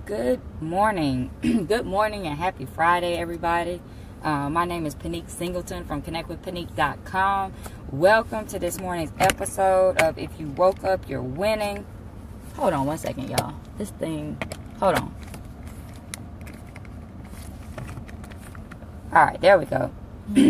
Good morning. Good morning and happy Friday, everybody. My name is Pinique Singleton from connectwithpinique.com. Welcome to this morning's episode of If You Woke Up, You're Winning. Hold on one second, y'all. Hold on. All right, there we go.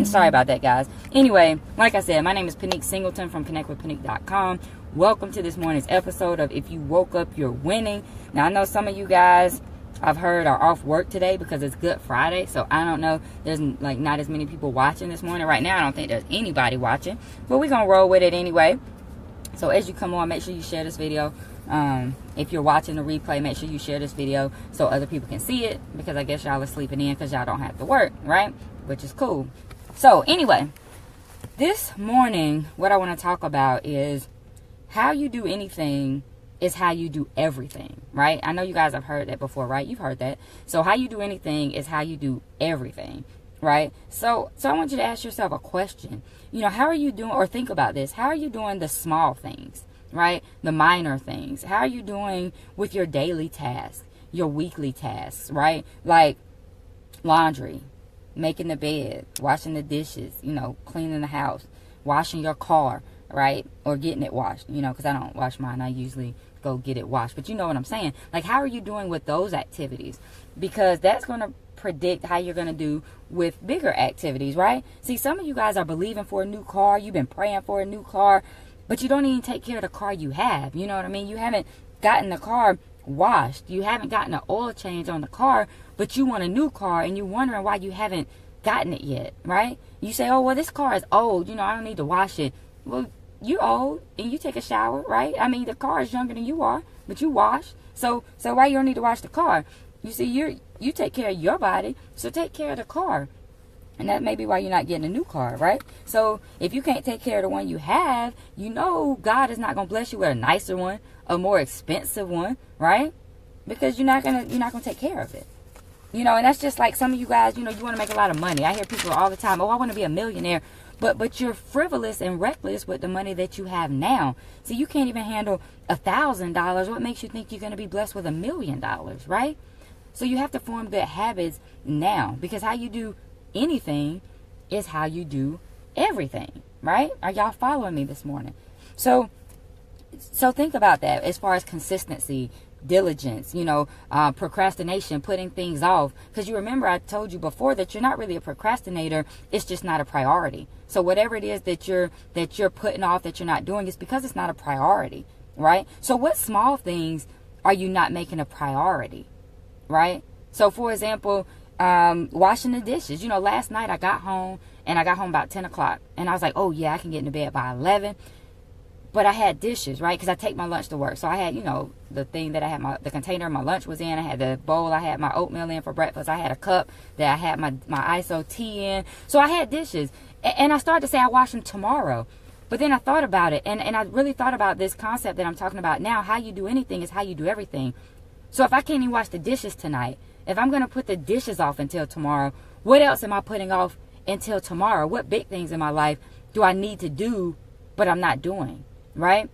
Sorry about that, guys. Anyway, like I said, my name is Pinique Singleton from connectwithpinique.com. Welcome to this morning's episode of If You Woke Up, You're Winning. Now, I know some of you guys I've heard are off work today because it's Good Friday. So, I don't know. There's not as many people watching this morning. Right now, I don't think there's anybody watching. But we're going to roll with it anyway. So, as you come on, make sure you share this video. If you're watching the replay, make sure you share this video so other people can see it. Because I guess y'all are sleeping in because y'all don't have to work, right? Which is cool. So, anyway, this morning, what I want to talk about is how you do anything is how you do everything, right? I know you guys have heard that before, right? You've heard that. So how you do anything is how you do everything, right? So I want you to ask yourself a question. You know, how are you doing, or think about this, how are you doing the small things, right? The minor things. How are you doing with your daily tasks, your weekly tasks, right? Like laundry, making the bed, washing the dishes, cleaning the house, washing your car, right? Or getting it washed, because I don't wash mine. I usually go get it washed. But you know what I'm saying? Like, how are you doing with those activities? Because that's going to predict how you're going to do with bigger activities, right? See, some of you guys are believing for a new car. You've been praying for a new car, but you don't even take care of the car you have. You know what I mean? You haven't gotten the car washed. You haven't gotten an oil change on the car, but you want a new car and you're wondering why you haven't gotten it yet, right? You say, oh, well, this car is old. I don't need to wash it. Well, you're old and you take a shower, right? I mean, the car is younger than you are, but you wash. So why you don't need to wash the car? You see, you take care of your body, so take care of the car. And that may be why you're not getting a new car, right? So if you can't take care of the one you have, God is not going to bless you with a nicer one, a more expensive one, right? Because you're not going to take care of it. And that's just like some of you guys, you want to make a lot of money. I hear people all the time, oh, I want to be a millionaire. But you're frivolous and reckless with the money that you have now. See, you can't even handle $1,000. What makes you think you're going to be blessed with $1 million, right? So you have to form good habits now. Because how you do anything is how you do everything, right? Are y'all following me this morning? So think about that as far as consistency, diligence, procrastination, putting things off. Because you remember I told you before that you're not really a procrastinator. It's just not a priority. So whatever it is that you're putting off, that you're not doing, it's because it's not a priority, right? So what small things are you not making a priority, right? So for example, washing the dishes. Last night I got home about 10 o'clock and I was like, oh yeah, I can get into bed by 11. But I had dishes, right? Because I take my lunch to work. So I had, the thing that I had the container my lunch was in. I had the bowl I had my oatmeal in for breakfast. I had a cup that I had my ISO tea in. So I had dishes. And I started to say I wash them tomorrow. But then I thought about it. And I really thought about this concept that I'm talking about now. How you do anything is how you do everything. So if I can't even wash the dishes tonight, if I'm going to put the dishes off until tomorrow, what else am I putting off until tomorrow? What big things in my life do I need to do, but I'm not doing? Right?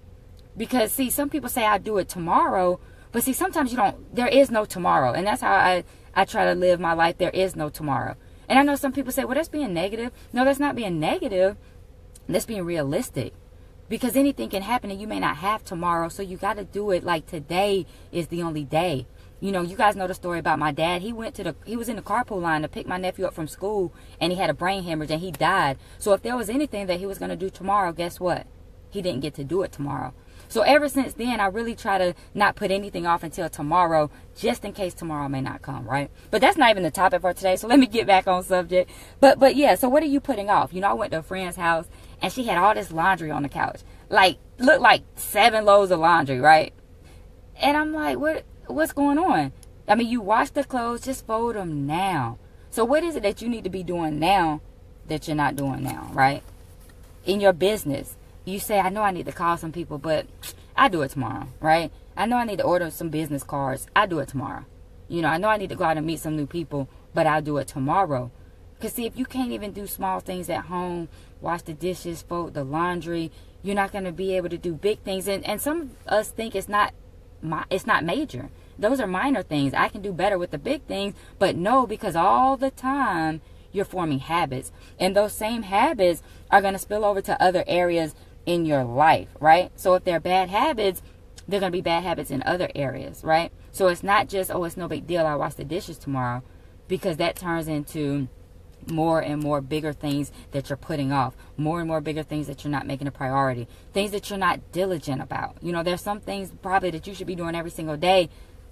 Because see, some people say I'll do it tomorrow, but see, sometimes there is no tomorrow. And that's how I try to live my life. There is no tomorrow. And I know some people say, well, that's being negative. No, that's not being negative. That's being realistic. Because anything can happen and you may not have tomorrow. So you got to do it like today is the only day. You guys know the story about my dad. He was in the carpool line to pick my nephew up from school and he had a brain hemorrhage and he died. So if there was anything that he was going to do tomorrow, guess what? He didn't get to do it tomorrow. So ever since then, I really try to not put anything off until tomorrow, just in case tomorrow may not come, right? But that's not even the topic for today, so let me get back on subject. But yeah, so what are you putting off? I went to a friend's house, and she had all this laundry on the couch. Looked like 7 loads of laundry, right? And I'm like, what's going on? I mean, you wash the clothes, just fold them now. So what is it that you need to be doing now that you're not doing now, right? In your business. You say, I know I need to call some people, but I do it tomorrow, right? I know I need to order some business cards. I do it tomorrow. I know I need to go out and meet some new people, but I'll do it tomorrow. Because see, if you can't even do small things at home, wash the dishes, fold the laundry, you're not going to be able to do big things. And some of us think it's not major. Those are minor things. I can do better with the big things, but no, because all the time you're forming habits, and those same habits are going to spill over to other areas in your life, right? So if they're bad habits, they're going to be bad habits in other areas, right? So it's not just, oh, it's no big deal, I'll wash the dishes tomorrow, because that turns into more and more bigger things that you're putting off, more and more bigger things that you're not making a priority, things that you're not diligent about. You know, there's some things probably that you should be doing every single day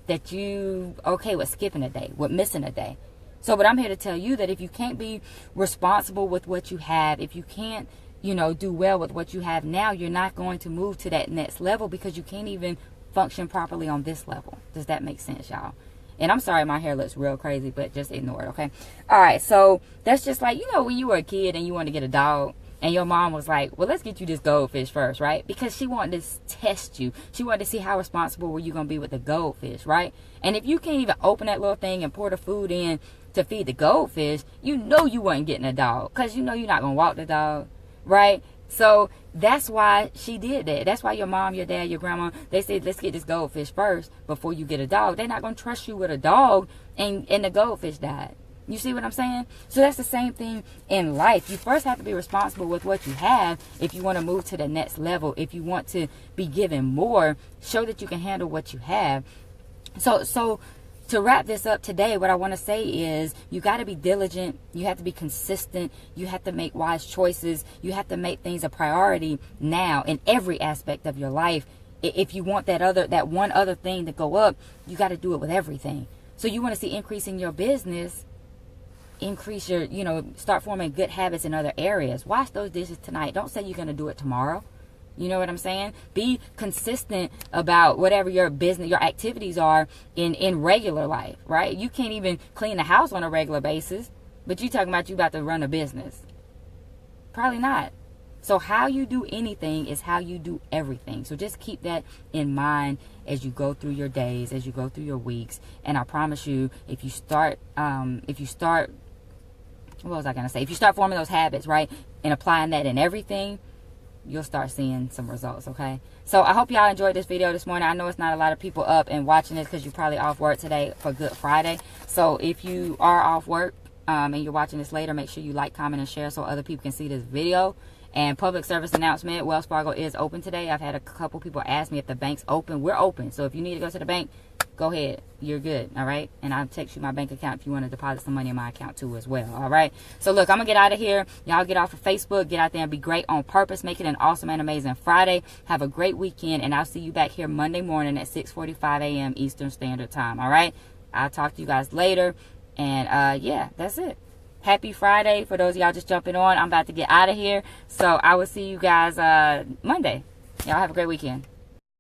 that you okay with skipping a day, with missing a day. So, but I'm here to tell you that if you can't be responsible with what you have, if you can't, you know, do well with what you have now, you're not going to move to that next level, because you can't even function properly on this level. Does that make sense, y'all? And I'm sorry, my hair looks real crazy, but just ignore it, okay? All right, so that's just like, you know, when you were a kid and you wanted to get a dog, and your mom was like, well, let's get you this goldfish first, right? Because she wanted to test you. She wanted to see how responsible were you going to be with the goldfish, right? And if you can't even open that little thing and pour the food in to feed the goldfish, you know you weren't getting a dog, because you know you're not going to walk the dog, right? So that's why she did that. That's why your mom, your dad, your grandma, they said, let's get this goldfish first before you get a dog. They're not going to trust you with a dog and the goldfish died. You see what I'm saying? So that's the same thing in life. You first have to be responsible with what you have if you want to move to the next level. If you want to be given more, show that you can handle what you have. So to wrap this up today, what I want to say is you got to be diligent. You have to be consistent. You have to make wise choices. You have to make things a priority now in every aspect of your life. If you want that one other thing to go up, you got to do it with everything. So you want to see increase in your business, increase your, you know, start forming good habits in other areas. Wash those dishes tonight. Don't say you're going to do it tomorrow. You know what I'm saying? Be consistent about whatever your business, your activities are in regular life, right? You can't even clean the house on a regular basis, but you talking about you about to run a business. Probably not. So how you do anything is how you do everything. So just keep that in mind as you go through your days, as you go through your weeks. And I promise you, if you start, what was I going to say? If you start forming those habits, right, and applying that in everything, you'll start seeing some results, okay? So I hope y'all enjoyed this video this morning. I know it's not a lot of people up and watching this because you're probably off work today for Good Friday. So if you are off work and you're watching this later, make sure you like, comment, and share so other people can see this video. And public service announcement, Wells Fargo is open today. I've had a couple people ask me if the bank's open. We're open. So if you need to go to the bank, go ahead. You're good, all right? And I'll text you my bank account if you want to deposit some money in my account too as well, all right? So look, I'm going to get out of here. Y'all get off of Facebook. Get out there and be great on purpose. Make it an awesome and amazing Friday. Have a great weekend, and I'll see you back here Monday morning at 6:45 a.m. Eastern Standard Time, all right? I'll talk to you guys later. And, yeah, that's it. Happy Friday for those of y'all just jumping on. I'm about to get out of here. So I will see you guys Monday. Y'all have a great weekend.